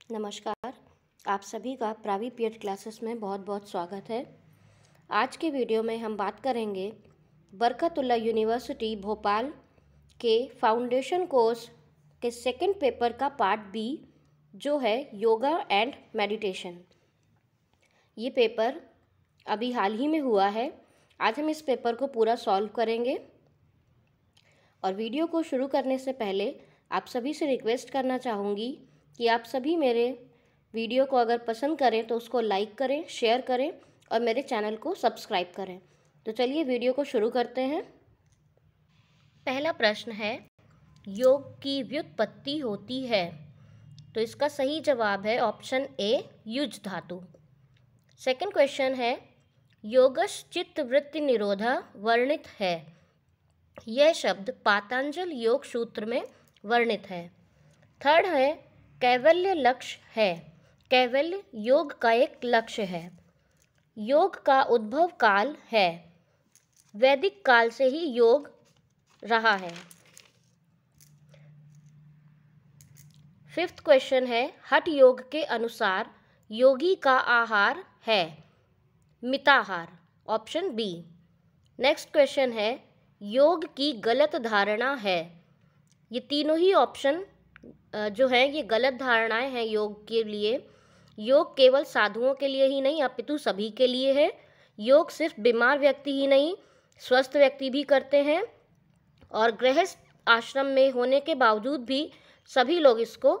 नमस्कार। आप सभी का प्रावी पीएड क्लासेस में बहुत बहुत स्वागत है। आज के वीडियो में हम बात करेंगे बरकतुल्लाह यूनिवर्सिटी भोपाल के फाउंडेशन कोर्स के सेकंड पेपर का पार्ट बी, जो है योगा एंड मेडिटेशन। ये पेपर अभी हाल ही में हुआ है। आज हम इस पेपर को पूरा सॉल्व करेंगे। और वीडियो को शुरू करने से पहले आप सभी से रिक्वेस्ट करना चाहूँगी कि आप सभी मेरे वीडियो को अगर पसंद करें तो उसको लाइक करें, शेयर करें और मेरे चैनल को सब्सक्राइब करें। तो चलिए वीडियो को शुरू करते हैं। पहला प्रश्न है, योग की व्युत्पत्ति होती है? तो इसका सही जवाब है ऑप्शन ए, युज धातु। सेकंड क्वेश्चन है, योगश चित्त वृत्ति निरोधा वर्णित है। यह शब्द पातंजल योग सूत्र में वर्णित है। थर्ड है, कैवल्य लक्ष्य है। कैवल्य योग का एक लक्ष्य है। योग का उद्भव काल है। वैदिक काल से ही योग रहा है। फिफ्थ क्वेश्चन है, हठ योग के अनुसार योगी का आहार है मिताहार, ऑप्शन बी। नेक्स्ट क्वेश्चन है, योग की गलत धारणा है। ये तीनों ही ऑप्शन जो है ये गलत धारणाएं हैं योग के लिए। योग केवल साधुओं के लिए ही नहीं अपितु सभी के लिए है। योग सिर्फ बीमार व्यक्ति ही नहीं, स्वस्थ व्यक्ति भी करते हैं और गृहस्थ आश्रम में होने के बावजूद भी सभी लोग इसको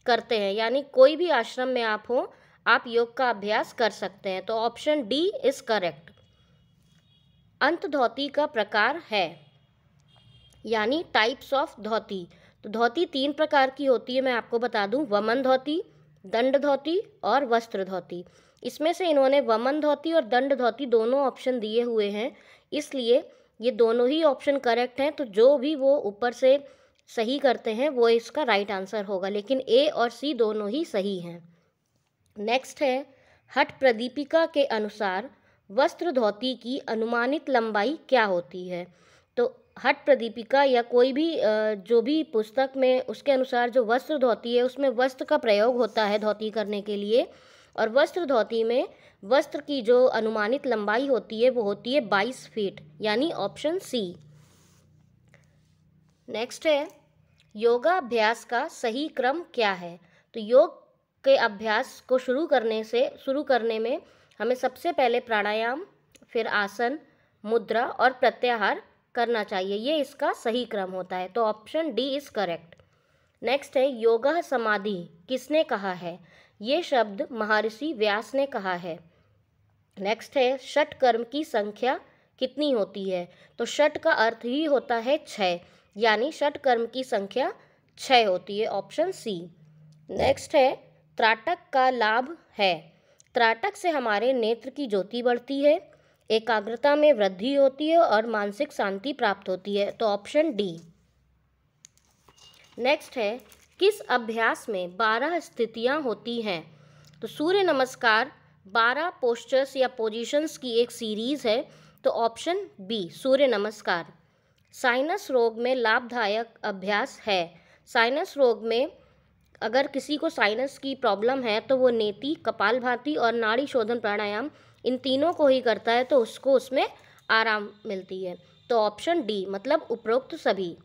करते हैं। यानी कोई भी आश्रम में आप हो, आप योग का अभ्यास कर सकते हैं। तो ऑप्शन डी इज करेक्ट। अंत धोती का प्रकार है, यानी टाइप्स ऑफ धोती। तो धोती 3 प्रकार की होती है, मैं आपको बता दूं। वमन धोती, दंड धोती और वस्त्र धोती। इसमें से इन्होंने वमन धोती और दंड धोती दोनों ऑप्शन दिए हुए हैं, इसलिए ये दोनों ही ऑप्शन करेक्ट हैं। तो जो भी वो ऊपर से सही करते हैं वो इसका राइट आंसर होगा, लेकिन ए और सी दोनों ही सही हैं। नेक्स्ट है, हठ प्रदीपिका के अनुसार वस्त्र धोती की अनुमानित लंबाई क्या होती है? तो हठ प्रदीपिका या कोई भी जो भी पुस्तक में उसके अनुसार जो वस्त्र धोती है उसमें वस्त्र का प्रयोग होता है धोती करने के लिए, और वस्त्र धोती में वस्त्र की जो अनुमानित लंबाई होती है वो होती है 22 फीट, यानी ऑप्शन सी। नेक्स्ट है, योगाभ्यास का सही क्रम क्या है? तो योग के अभ्यास को शुरू करने में हमें सबसे पहले प्राणायाम, फिर आसन, मुद्रा और प्रत्याहार करना चाहिए। ये इसका सही क्रम होता है। तो option D is correct. Next है, योगा समाधि किसने कहा है? ये शब्द महर्षि व्यास ने कहा है। नेक्स्ट है, षट कर्म की संख्या कितनी होती है? तो षट का अर्थ ही होता है 6, यानी षट कर्म की संख्या 6 होती है, ऑप्शन सी। नेक्स्ट है, त्राटक का लाभ है। त्राटक से हमारे नेत्र की ज्योति बढ़ती है, एकाग्रता में वृद्धि होती है और मानसिक शांति प्राप्त होती है। तो ऑप्शन डी। नेक्स्ट है, किस अभ्यास में 12 स्थितियां होती हैं? तो सूर्य नमस्कार 12 पोस्चर्स या पोजीशंस की एक सीरीज़ है। तो ऑप्शन बी, सूर्य नमस्कार। साइनस रोग में लाभदायक अभ्यास है। साइनस रोग में अगर किसी को साइनस की प्रॉब्लम है तो वो नेति, कपालभाति और नाड़ी शोधन प्राणायाम इन तीनों को ही करता है, तो उसको उसमें आराम मिलती है। तो ऑप्शन डी, मतलब उपरोक्त सभी।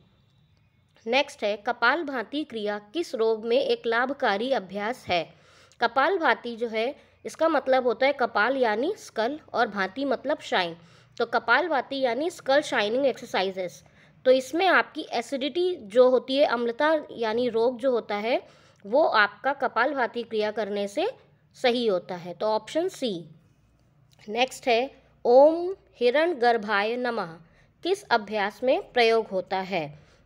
नेक्स्ट है, कपालभाति क्रिया किस रोग में एक लाभकारी अभ्यास है? कपालभाति जो है इसका मतलब होता है कपाल यानी स्कल और भांति मतलब शाइन। तो कपालभाति यानी स्कल शाइनिंग एक्सरसाइजेस। तो इसमें आपकी एसिडिटी जो होती है, अम्लता यानी रोग जो होता है, वो आपका कपालभाति क्रिया करने से सही होता है। तो ऑप्शन सी। नेक्स्ट है, ओम हिरण्यगर्भाय नमः किस अभ्यास में प्रयोग होता है?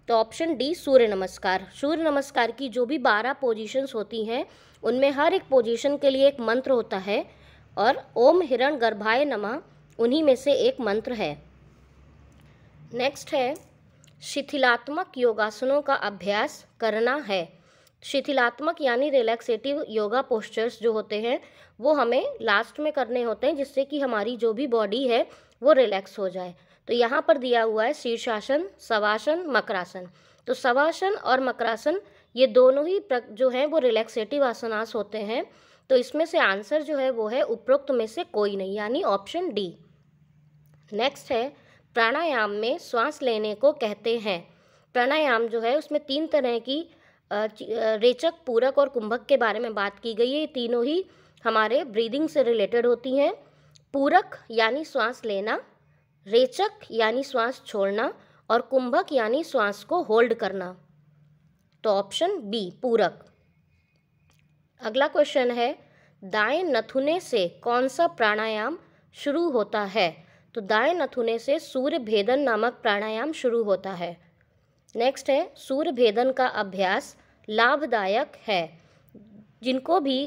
तो ऑप्शन डी, सूर्य नमस्कार। सूर्य नमस्कार की जो भी 12 पोजीशंस होती हैं उनमें हर एक पोजीशन के लिए एक मंत्र होता है, और ओम हिरण्यगर्भाय नमः उन्हीं में से एक मंत्र है। नेक्स्ट है, शिथिलात्मक योगासनों का अभ्यास करना है। शिथिलात्मक यानी रिलैक्सेटिव योगा पोस्चर्स जो होते हैं वो हमें लास्ट में करने होते हैं, जिससे कि हमारी जो भी बॉडी है वो रिलैक्स हो जाए। तो यहाँ पर दिया हुआ है शीर्षासन, शवासन, मकरासन। तो शवासन और मकरासन ये दोनों ही जो हैं वो रिलैक्सेटिव आसनास होते हैं। तो इसमें से आंसर जो है वो है उपरोक्त में से कोई नहीं, यानी ऑप्शन डी। नेक्स्ट है प्राणायाम में श्वास लेने को कहते हैं। प्राणायाम जो है उसमें 3 तरह की रेचक, पूरक और कुंभक के बारे में बात की गई है। ये तीनों ही हमारे ब्रीदिंग से रिलेटेड होती हैं। पूरक यानी श्वास लेना, रेचक यानी श्वास छोड़ना, और कुंभक यानी श्वास को होल्ड करना। तो ऑप्शन बी पूरक। अगला क्वेश्चन है दाएं नथुने से कौन सा प्राणायाम शुरू होता है। तो दाएं नथुने से सूर्य भेदन नामक प्राणायाम शुरू होता है। नेक्स्ट है सूर्य भेदन का अभ्यास लाभदायक है। जिनको भी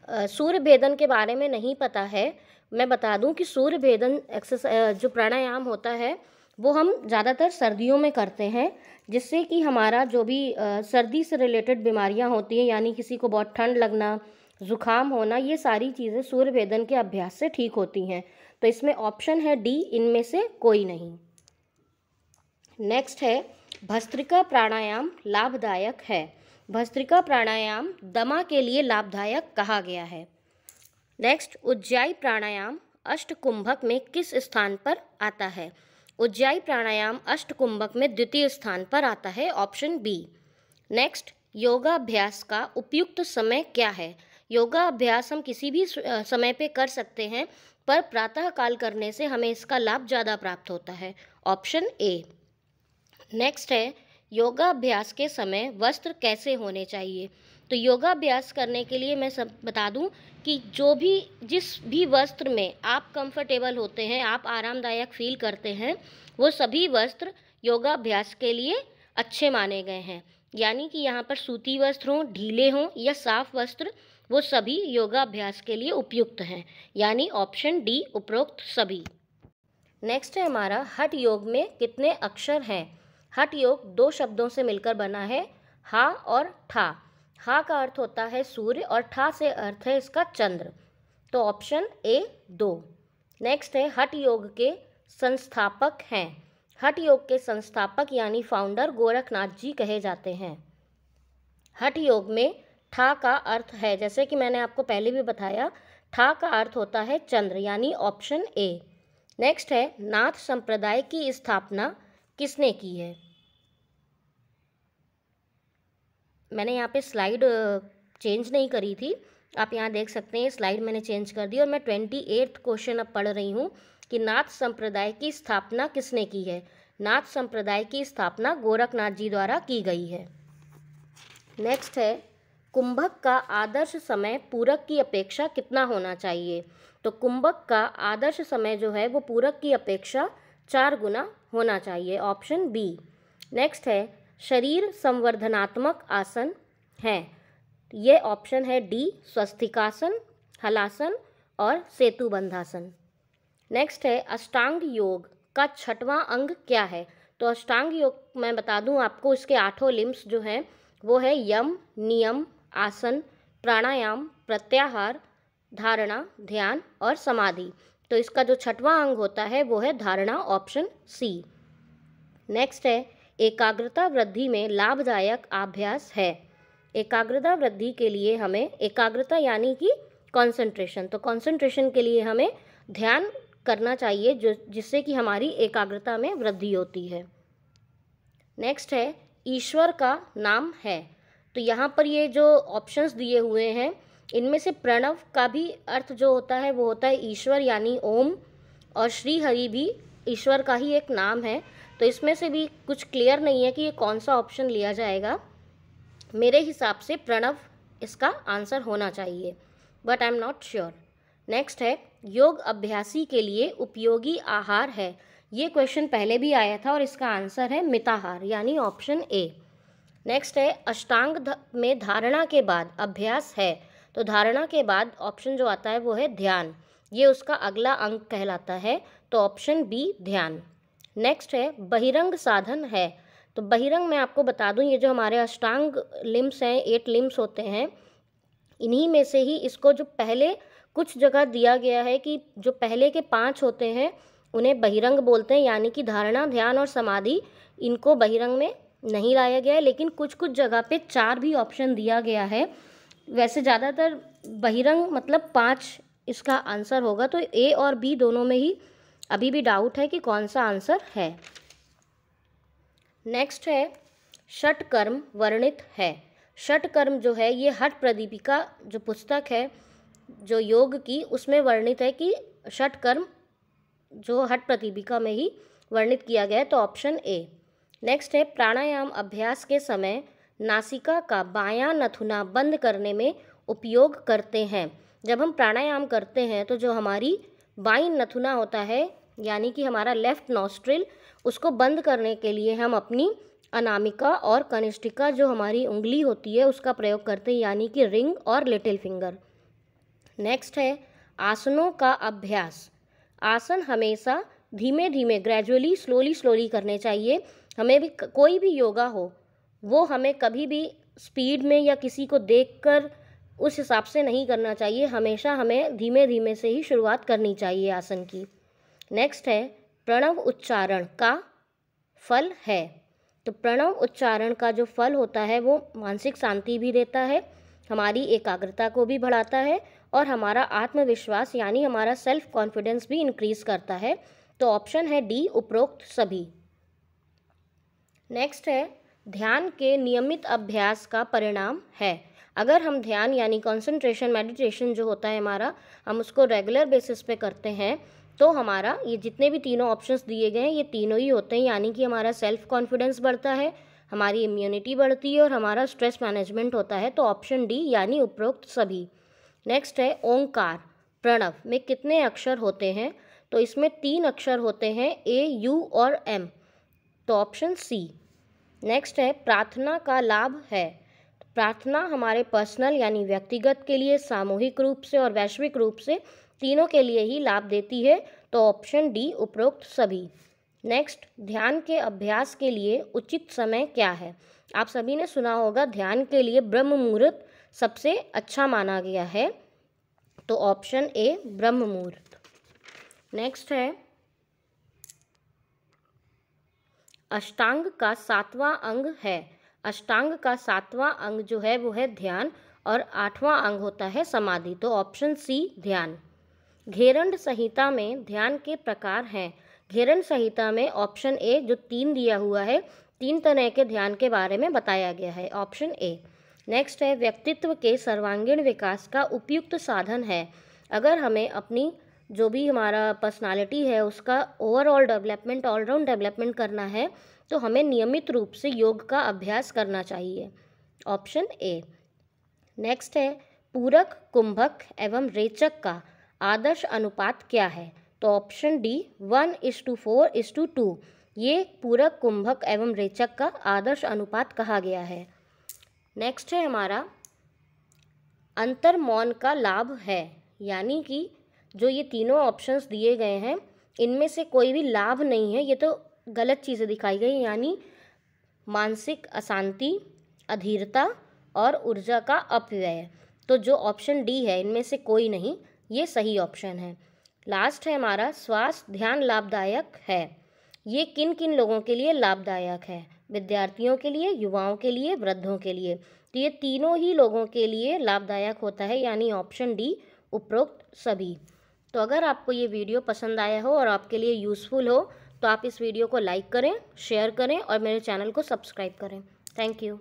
सूर्य भेदन के बारे में नहीं पता है, मैं बता दूं कि सूर्य भेदन एक्सरसाइज जो प्राणायाम होता है वो हम ज़्यादातर सर्दियों में करते हैं, जिससे कि हमारा जो भी सर्दी से रिलेटेड बीमारियां होती हैं, यानी किसी को बहुत ठंड लगना, ज़ुकाम होना, ये सारी चीज़ें सूर्य भेदन के अभ्यास से ठीक होती हैं। तो इसमें ऑप्शन है डी, इनमें से कोई नहीं। नेक्स्ट है भस्त्रिका प्राणायाम लाभदायक है। भस्त्रिका प्राणायाम दमा के लिए लाभदायक कहा गया है। नेक्स्ट उज्जाई प्राणायाम अष्टकुंभक में किस स्थान पर आता है। उज्जाई प्राणायाम अष्टकुंभक में द्वितीय स्थान पर आता है, ऑप्शन बी। नेक्स्ट योगाभ्यास का उपयुक्त समय क्या है। योगाभ्यास हम किसी भी समय पे कर सकते हैं, पर प्रातः काल करने से हमें इसका लाभ ज़्यादा प्राप्त होता है, ऑप्शन ए। नेक्स्ट है योगाभ्यास के समय वस्त्र कैसे होने चाहिए। तो योगाभ्यास करने के लिए मैं सब बता दूं कि जिस भी वस्त्र में आप कंफर्टेबल होते हैं, आप आरामदायक फील करते हैं, वो सभी वस्त्र योगाभ्यास के लिए अच्छे माने गए हैं। यानी कि यहाँ पर सूती वस्त्र हों, ढीले हों या साफ वस्त्र, वो सभी योगाभ्यास के लिए उपयुक्त हैं, यानी ऑप्शन डी उपरोक्त सभी। नेक्स्ट है हमारा हठ योग में कितने अक्षर हैं। हठ योग 2 शब्दों से मिलकर बना है, हा और ठा। हा का अर्थ होता है सूर्य और ठा से अर्थ है इसका चंद्र। तो ऑप्शन ए 2। नेक्स्ट है हठ योग के संस्थापक हैं। हठ योग के संस्थापक यानी फाउंडर गोरखनाथ जी कहे जाते हैं। हठ योग में ठा का अर्थ है, जैसे कि मैंने आपको पहले भी बताया, ठा का अर्थ होता है चंद्र, यानी ऑप्शन ए। नेक्स्ट है नाथ संप्रदाय की स्थापना किसने की है। मैंने यहाँ पे स्लाइड चेंज नहीं करी थी, आप यहाँ देख सकते हैं स्लाइड मैंने चेंज कर दी, और मैं 28वां क्वेश्चन अब पढ़ रही हूँ कि नाथ संप्रदाय की स्थापना किसने की है। नाथ संप्रदाय की स्थापना गोरखनाथ जी द्वारा की गई है। नेक्स्ट है कुंभक का आदर्श समय पूरक की अपेक्षा कितना होना चाहिए। तो कुंभक का आदर्श समय जो है वो पूरक की अपेक्षा 4 गुना होना चाहिए, ऑप्शन बी। नेक्स्ट है शरीर संवर्धनात्मक आसन है। ये ऑप्शन है डी स्वस्तिकासन, हलासन और सेतुबंधासन। नेक्स्ट है अष्टांग योग का 6वां अंग क्या है। तो अष्टांग योग मैं बता दूं आपको, इसके 8 लिम्स जो हैं वो है यम, नियम, आसन, प्राणायाम, प्रत्याहार, धारणा, ध्यान और समाधि। तो इसका जो 6वां अंग होता है वो है धारणा, ऑप्शन सी। नेक्स्ट है एकाग्रता वृद्धि में लाभदायक अभ्यास है। एकाग्रता वृद्धि के लिए हमें एकाग्रता यानी कि कंसंट्रेशन, तो कंसंट्रेशन के लिए हमें ध्यान करना चाहिए जिससे कि हमारी एकाग्रता में वृद्धि होती है। नेक्स्ट है ईश्वर का नाम है। तो यहाँ पर ये जो ऑप्शंस दिए हुए हैं इनमें से प्रणव का भी अर्थ जो होता है वो होता है ईश्वर यानी ओम, और श्री हरि भी ईश्वर का ही एक नाम है। तो इसमें से भी कुछ क्लियर नहीं है कि ये कौन सा ऑप्शन लिया जाएगा। मेरे हिसाब से प्रणव इसका आंसर होना चाहिए, but I am not sure. Next है योग अभ्यासी के लिए उपयोगी आहार है। ये क्वेश्चन पहले भी आया था और इसका आंसर है मिताहार, यानी ऑप्शन ए। नेक्स्ट है अष्टांग में धारणा के बाद अभ्यास है। तो धारणा के बाद ऑप्शन जो आता है वो है ध्यान, ये उसका अगला अंग कहलाता है, तो ऑप्शन बी ध्यान। नेक्स्ट है बहिरंग साधन है। तो बहिरंग मैं आपको बता दूं, ये जो हमारे अष्टांग लिम्स हैं, 8 लिम्स होते हैं, इन्हीं में से ही इसको जो पहले कुछ जगह दिया गया है कि जो पहले के 5 होते हैं उन्हें बहिरंग बोलते हैं, यानी कि धारणा, ध्यान और समाधि, इनको बहिरंग में नहीं लाया गया है, लेकिन कुछ कुछ जगह पे 4 भी ऑप्शन दिया गया है। वैसे ज़्यादातर बहिरंग मतलब 5 इसका आंसर होगा, तो ए और बी दोनों में ही अभी भी डाउट है कि कौन सा आंसर है। नेक्स्ट है षटकर्म वर्णित है। षटकर्म जो है ये हठ प्रदीपिका जो पुस्तक है जो योग की, उसमें वर्णित है कि षटकर्म जो हठ प्रदीपिका में ही वर्णित किया गया है, तो ऑप्शन ए। नेक्स्ट है प्राणायाम अभ्यास के समय नासिका का बायां नथुना बंद करने में उपयोग करते हैं। जब हम प्राणायाम करते हैं तो जो हमारी बाईं नथुना होता है यानी कि हमारा लेफ्ट नॉस्ट्रिल, उसको बंद करने के लिए हम अपनी अनामिका और कनिष्ठिका जो हमारी उंगली होती है उसका प्रयोग करते हैं, यानी कि रिंग और लिटिल फिंगर। नेक्स्ट है आसनों का अभ्यास। आसन हमेशा धीमे धीमे ग्रेजुअली स्लोली करने चाहिए। हमें भी कोई भी योगा हो वो हमें कभी भी स्पीड में या किसी को देखकर उस हिसाब से नहीं करना चाहिए। हमेशा हमें धीमे धीमे से ही शुरुआत करनी चाहिए आसन की। नेक्स्ट है प्रणव उच्चारण का फल है। तो प्रणव उच्चारण का जो फल होता है वो मानसिक शांति भी देता है, हमारी एकाग्रता को भी बढ़ाता है और हमारा आत्मविश्वास यानी हमारा सेल्फ कॉन्फिडेंस भी इंक्रीज करता है। तो ऑप्शन है डी उपरोक्त सभी। नेक्स्ट है ध्यान के नियमित अभ्यास का परिणाम है। अगर हम ध्यान यानी कंसंट्रेशन मेडिटेशन जो होता है हमारा, हम उसको रेगुलर बेसिस पे करते हैं तो हमारा ये जितने भी तीनों ऑप्शंस दिए गए हैं ये तीनों ही होते हैं, यानी कि हमारा सेल्फ कॉन्फिडेंस बढ़ता है, हमारी इम्यूनिटी बढ़ती है और हमारा स्ट्रेस मैनेजमेंट होता है। तो ऑप्शन डी यानी उपरोक्त सभी। नेक्स्ट है ओंकार। प्रणव में कितने अक्षर होते हैं? तो इसमें 3 अक्षर होते हैं, ए, यू और एम। तो ऑप्शन सी। नेक्स्ट है प्रार्थना का लाभ है। प्रार्थना हमारे पर्सनल यानी व्यक्तिगत के लिए, सामूहिक रूप से और वैश्विक रूप से तीनों के लिए ही लाभ देती है। तो ऑप्शन डी उपरोक्त सभी। नेक्स्ट ध्यान के अभ्यास के लिए उचित समय क्या है? आप सभी ने सुना होगा ध्यान के लिए ब्रह्म मुहूर्त सबसे अच्छा माना गया है। तो ऑप्शन ए ब्रह्म मुहूर्त। नेक्स्ट है अष्टांग का 7वां अंग है। अष्टांग का 7वां अंग जो है वो है ध्यान और 8वां अंग होता है समाधि। तो ऑप्शन सी ध्यान। घेरंड संहिता में ध्यान के प्रकार हैं। घेरंड संहिता में ऑप्शन ए जो 3 दिया हुआ है, 3 तरह के ध्यान के बारे में बताया गया है, ऑप्शन ए। नेक्स्ट है व्यक्तित्व के सर्वांगीण विकास का उपयुक्त साधन है। अगर हमें अपनी जो भी हमारा पर्सनालिटी है उसका ओवरऑल डेवलपमेंट, ऑलराउंड डेवलपमेंट करना है तो हमें नियमित रूप से योग का अभ्यास करना चाहिए, ऑप्शन ए। नेक्स्ट है पूरक, कुंभक एवं रेचक का आदर्श अनुपात क्या है? तो ऑप्शन डी 1:4:2 ये पूरक, कुंभक एवं रेचक का आदर्श अनुपात कहा गया है। नेक्स्ट है हमारा अंतर्मौन का लाभ है, यानी कि जो ये तीनों ऑप्शंस दिए गए हैं इनमें से कोई भी लाभ नहीं है, ये तो गलत चीज़ें दिखाई गई, यानी मानसिक अशांति, अधीरता और ऊर्जा का अपव्यय। तो जो ऑप्शन डी है इनमें से कोई नहीं, ये सही ऑप्शन है। लास्ट है हमारा श्वास ध्यान लाभदायक है। ये किन किन लोगों के लिए लाभदायक है? विद्यार्थियों के लिए, युवाओं के लिए, वृद्धों के लिए। तो ये तीनों ही लोगों के लिए लाभदायक होता है, यानी ऑप्शन डी उपरोक्त सभी। तो अगर आपको ये वीडियो पसंद आया हो और आपके लिए यूज़फुल हो तो आप इस वीडियो को लाइक करें, शेयर करें और मेरे चैनल को सब्सक्राइब करें। Thank you.